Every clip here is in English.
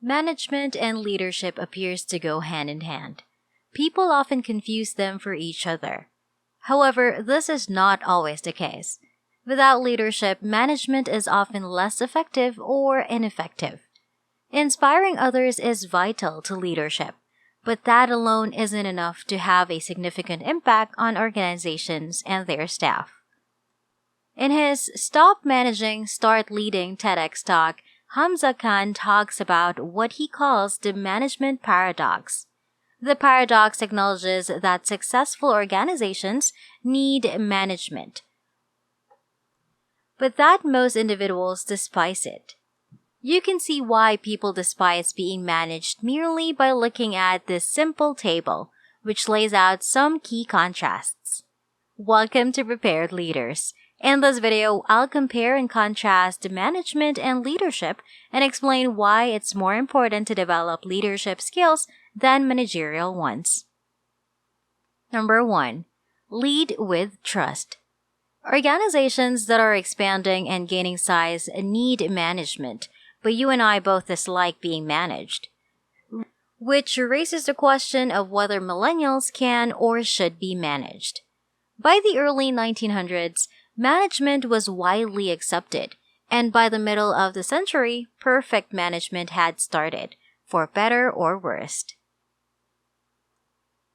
Management and leadership appears to go hand in hand. People often confuse them for each other. However, this is not always the case. Without leadership, management is often less effective or ineffective. Inspiring others is vital to leadership, but that alone isn't enough to have a significant impact on organizations and their staff. In his Stop Managing, Start Leading TEDx talk, Hamza Khan talks about what he calls the management paradox. The paradox acknowledges that successful organizations need management, but that most individuals despise it. You can see why people despise being managed merely by looking at this simple table, which lays out some key contrasts. Welcome to Prepared Leaders. In this video, I'll compare and contrast management and leadership and explain why it's more important to develop leadership skills than managerial ones. Number 1. Lead with trust. Organizations that are expanding and gaining size need management, but you and I both dislike being managed, which raises the question of whether millennials can or should be managed. By the early 1900s, management was widely accepted, and by the middle of the century, perfect management had started, for better or worse.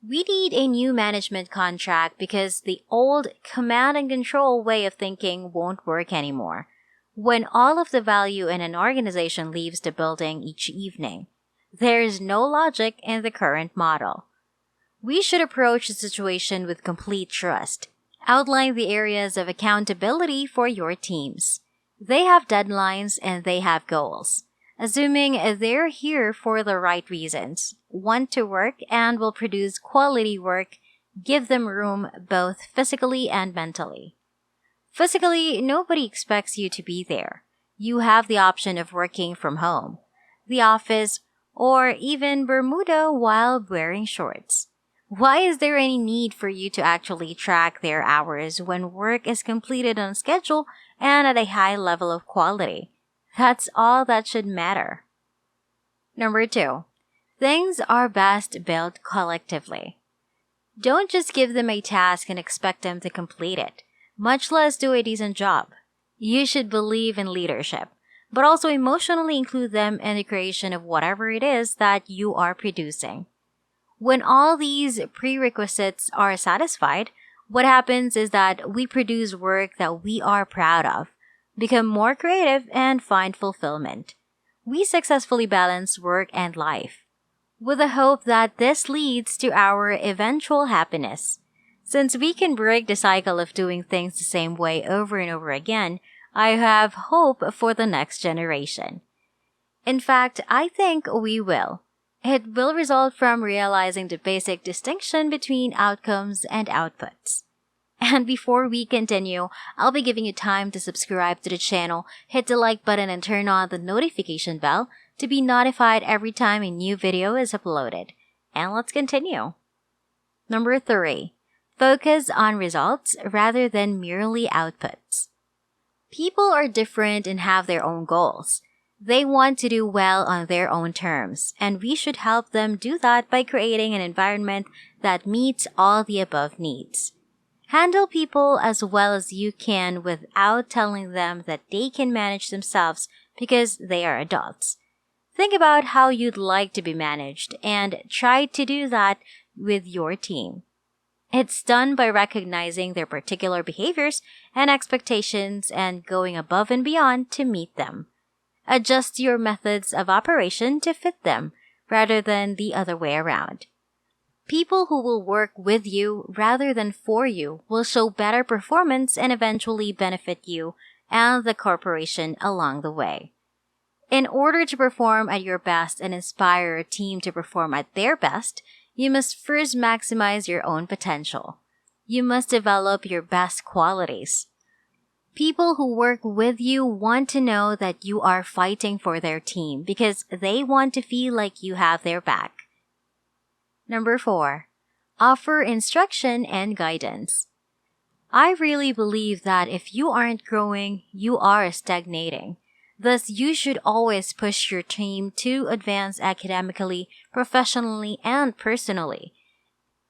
We need a new management contract because the old command and control way of thinking won't work anymore. When all of the value in an organization leaves the building each evening, there is no logic in the current model. We should approach the situation with complete trust. Outline the areas of accountability for your teams. They have deadlines and they have goals. Assuming they're here for the right reasons, want to work and will produce quality work, give them room both physically and mentally. Physically, nobody expects you to be there. You have the option of working from home, the office, or even Bermuda while wearing shorts. Why is there any need for you to actually track their hours when work is completed on schedule and at a high level of quality? That's all that should matter. Number 2. Things are best built collectively. Don't just give them a task and expect them to complete it, much less do a decent job. You should believe in leadership, but also emotionally include them in the creation of whatever it is that you are producing. When all these prerequisites are satisfied, what happens is that we produce work that we are proud of, become more creative, and find fulfillment. We successfully balance work and life, with the hope that this leads to our eventual happiness. Since we can break the cycle of doing things the same way over and over again, I have hope for the next generation. In fact, I think we will. It will result from realizing the basic distinction between outcomes and outputs. And before we continue, I'll be giving you time to subscribe to the channel, hit the like button, and turn on the notification bell to be notified every time a new video is uploaded. And let's continue. Number 3. Focus on results rather than merely outputs. People are different and have their own goals. They want to do well on their own terms, and we should help them do that by creating an environment that meets all the above needs. Handle people as well as you can without telling them that they can manage themselves because they are adults. Think about how you'd like to be managed and try to do that with your team. It's done by recognizing their particular behaviors and expectations and going above and beyond to meet them. Adjust your methods of operation to fit them, rather than the other way around. People who will work with you rather than for you will show better performance and eventually benefit you and the corporation along the way. In order to perform at your best and inspire your team to perform at their best, you must first maximize your own potential. You must develop your best qualities. People who work with you want to know that you are fighting for their team because they want to feel like you have their back. Number 4. Offer instruction and guidance. I really believe that if you aren't growing, you are stagnating. Thus, you should always push your team to advance academically, professionally, and personally.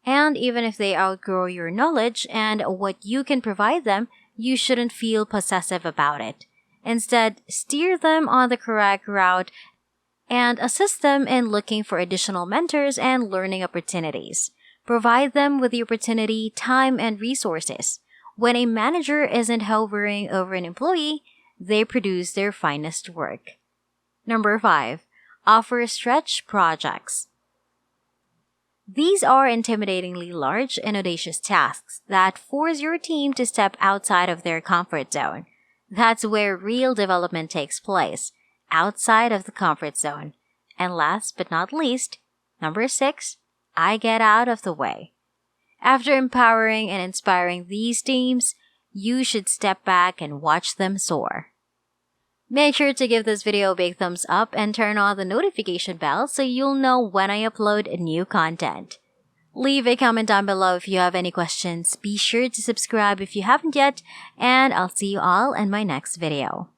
And even if they outgrow your knowledge and what you can provide them, you shouldn't feel possessive about it. Instead, steer them on the correct route and assist them in looking for additional mentors and learning opportunities. Provide them with the opportunity, time, and resources. When a manager isn't hovering over an employee, they produce their finest work. Number 5. Offer stretch projects. These are intimidatingly large and audacious tasks that force your team to step outside of their comfort zone. That's where real development takes place, outside of the comfort zone. And last but not least, number 6, I get out of the way. After empowering and inspiring these teams, you should step back and watch them soar. Make sure to give this video a big thumbs up and turn on the notification bell so you'll know when I upload new content. Leave a comment down below if you have any questions. Be sure to subscribe if you haven't yet, and I'll see you all in my next video.